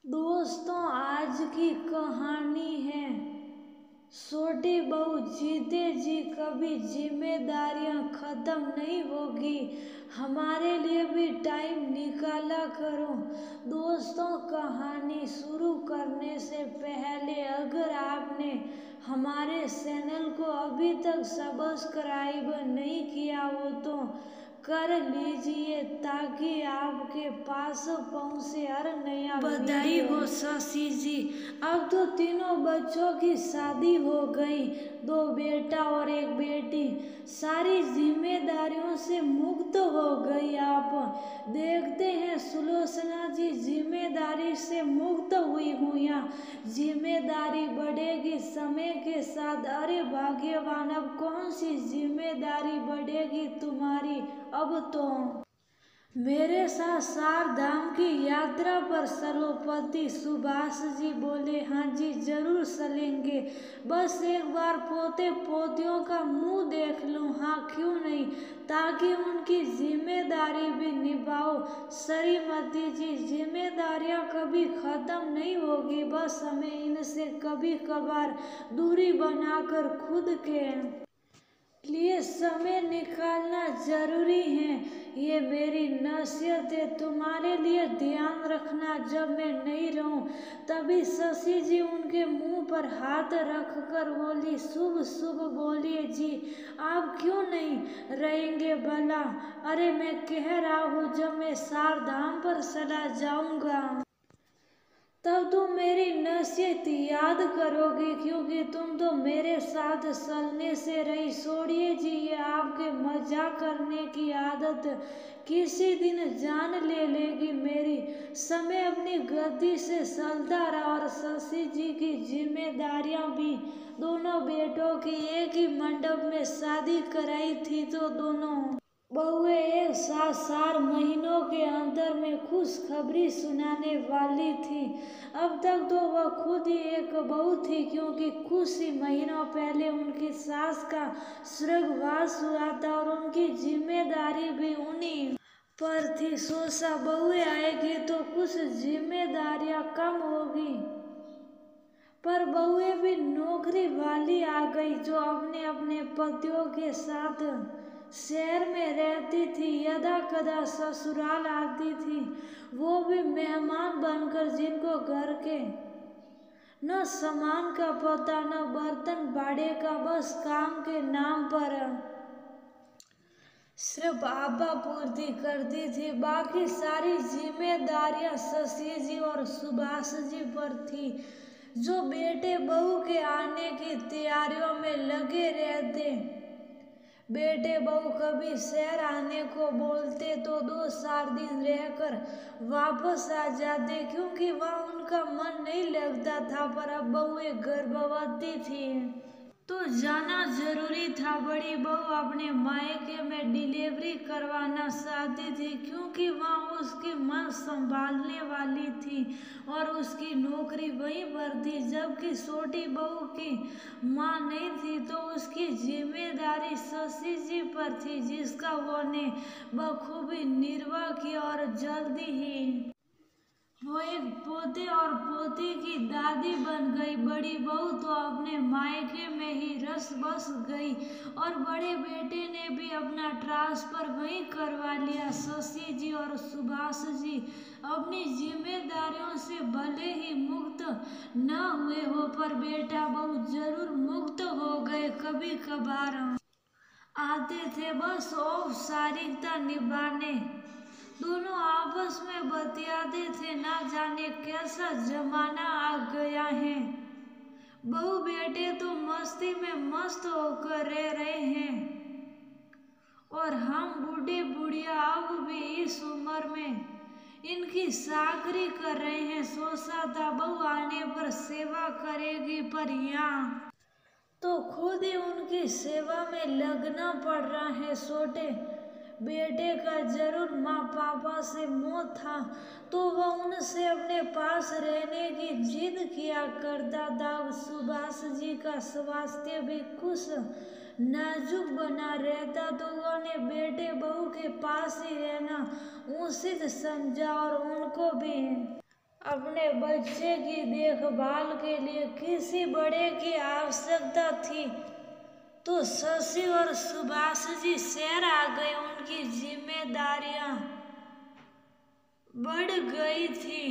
दोस्तों, आज की कहानी है छोटी बहू जीते जी। कभी जिम्मेदारियां खत्म नहीं होगी, हमारे लिए भी टाइम निकाला करो। दोस्तों, कहानी शुरू करने से पहले अगर आपने हमारे चैनल को अभी तक सब्सक्राइब नहीं किया हो तो कर लीजिए ताकि आपके पास पहुंचे हर नया। बधाई हो शशि जी, अब तो तीनों बच्चों की शादी हो गई, 2 बेटा और 1 बेटी। सारी जिम्मेदारियों से मुक्त हो गई। आप देखते हैं सुलोचना जी जिम्मेदारी से मुक्त हुई हूँ या जिम्मेदारी बढ़ेगी समय के साथ। अरे भाग्यवान, अब कौन सी जिम्मेदारी बढ़ेगी तुम्हारी अब तो। मेरे साथ 4 धाम की यात्रा पर चलो। पति सुभाष जी बोले, हाँ जी जरूर चलेंगे, बस एक बार पोते पोतियों का मुंह देख लूं। हाँ क्यों नहीं, ताकि उनकी जिम्मेदारी भी निभाओ। श्रीमती जी, जिम्मेदारियां कभी खत्म नहीं होगी, बस हमें इनसे कभी कभार दूरी बनाकर खुद के लिए समय निकालना जरूरी है। ये मेरी नसीहत है तुम्हारे लिए, ध्यान रखना जब मैं नहीं रहूं। तभी शशि जी उनके मुंह पर हाथ रखकर बोली, शुभ शुभ बोलिए जी, आप क्यों नहीं रहेंगे भला। अरे मैं कह रहा हूँ जब मैं 4 धाम पर चला जाऊंगा तब तुम मेरी नसीहत याद करोगी, क्योंकि तुम तो मेरे साथ चलने से रही। छोड़िए जी ये आपके मजाक करने की आदत किसी दिन जान ले लेगी मेरी। समय अपनी गति से चलता रहा और शशि जी की जिम्मेदारियां भी। दोनों बेटों की एक ही मंडप में शादी कराई थी तो दोनों बहुएं एक साथ 4 महीनों के अंतर में खुशखबरी सुनाने वाली थी। अब तक तो वह खुद ही एक बहू थी, क्योंकि कुछ ही महीनों पहले उनकी सास का स्वर्गवास हुआ था और उनकी जिम्मेदारी भी उन्हीं पर थी। सोचा बहुएं आएगी तो कुछ जिम्मेदारियां कम होगी, पर बहुएं भी नौकरी वाली आ गई जो अपने अपने पतियों के साथ शहर में रहती थी, यदा कदा ससुराल आती थी, वो भी मेहमान बनकर, जिनको घर के न सामान का पता न बर्तन भाड़े का, बस काम के नाम पर सिर्फ आपा पूर्ति करती थी। बाकी सारी जिम्मेदारियां शशि जी और सुभाष जी पर थी, जो बेटे बहू के आने की तैयारियों में लगे रहते। बेटे बहू कभी शहर आने को बोलते तो 2-4 दिन रहकर वापस आ जाते, क्योंकि वहाँ उनका मन नहीं लगता था। पर अब बहुएं गर्भवती थी तो जाना जरूरी था। बड़ी बहू अपने मायके में डिलीवरी करवाना चाहती थी, क्योंकि वहाँ उसकी माँ संभालने वाली थी और उसकी नौकरी वहीं पर थी। जबकि छोटी बहू की माँ नहीं थी तो उसकी जिम्मेदारी शशि जी पर थी, जिसका वो ने बखूबी निर्वाह किया और जल्दी ही वो एक पोते और पोती की दादी बन गई। बड़ी बहू तो अपने मायके में ही रस बस गई और बड़े बेटे ने भी अपना ट्रांसफर वहीं करवा लिया। शशि जी और सुभाष जी अपनी जिम्मेदारियों से भले ही मुक्त न हुए हो, पर बेटा बहू जरूर मुक्त हो गए। कभी कभार आते थे बस औपचारिकता निभाने, दोनों आपस में बतियाते थे। ना जाने कैसा जमाना आ गया है, बहू बेटे तो मस्ती में मस्त होकर रह रहे हैं और हम बूढ़े बुढ़िया अब भी इस उम्र में इनकी चाकरी कर रहे हैं। सोचा था बहू आने पर सेवा करेगी, पर यहाँ तो खुद ही उनकी सेवा में लगना पड़ रहा है। छोटे बेटे का जरूर माँ पापा से मोह था तो वह उनसे अपने पास रहने की जिद किया करता था। सुभाष जी का स्वास्थ्य भी कुछ नाजुक बना रहता तो उन्होंने बेटे बहू के पास ही रहना उचित समझा और उनको भी अपने बच्चे की देखभाल के लिए किसी बड़े की आवश्यकता थी तो शशि और सुभाष जी शहर आ गए। उनकी जिम्मेदारियां बढ़ गई थी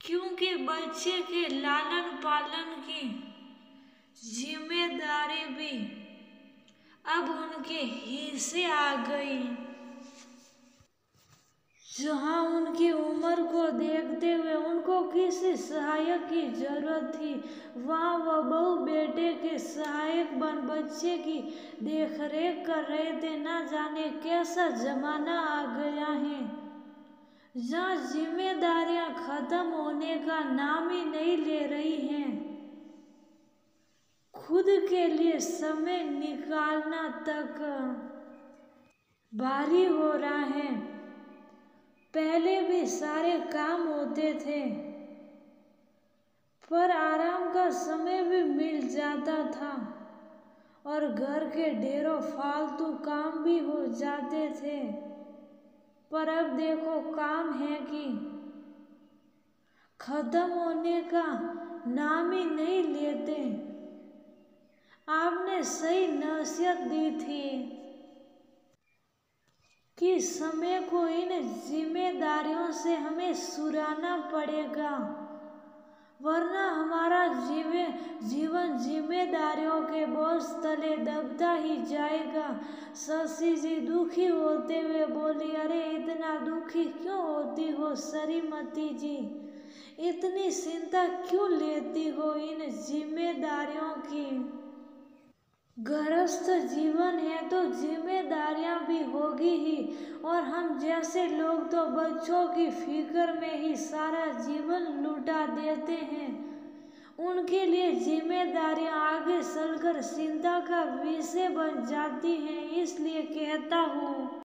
क्योंकि बच्चे के लालन पालन की जिम्मेदारी भी अब उनके हिस्से आ गई। जहाँ उनकी उम्र को देखते हुए उनको किसी सहायक की जरूरत थी, वहाँ वह बहू बेटे के सहायक बन बच्चे की देखरेख कर रहे थे। न जाने कैसा जमाना आ गया है जहाँ जिम्मेदारियां खत्म होने का नाम ही नहीं ले रही हैं। खुद के लिए समय निकालना तक भारी हो रहा है। पहले भी सारे काम होते थे पर आराम का समय भी मिल जाता था और घर के ढेरों फालतू काम भी हो जाते थे। पर अब देखो काम है कि खत्म होने का नाम ही नहीं लेते। आपने सही नसीहत दी थी कि समय को इन जिम्मेदारियों से हमें छुड़ाना पड़ेगा, वरना हमारा जीवन जिम्मेदारियों के बोझ तले दबता ही जाएगा। शशि जी दुखी होते हुए बोली, अरे इतना दुखी क्यों होती हो श्रीमती जी? इतनी चिंता क्यों लेती हो इन जिम्मेदारियों की? गृहस्थ जीवन है तो जिम्मेदारियां भी होगी ही, और हम जैसे लोग तो बच्चों की फिक्र में ही सारा जीवन लुटा देते हैं। उनके लिए जिम्मेदारियां आगे चलकर चिंता का विषय बन जाती हैं। इसलिए कहता हूँ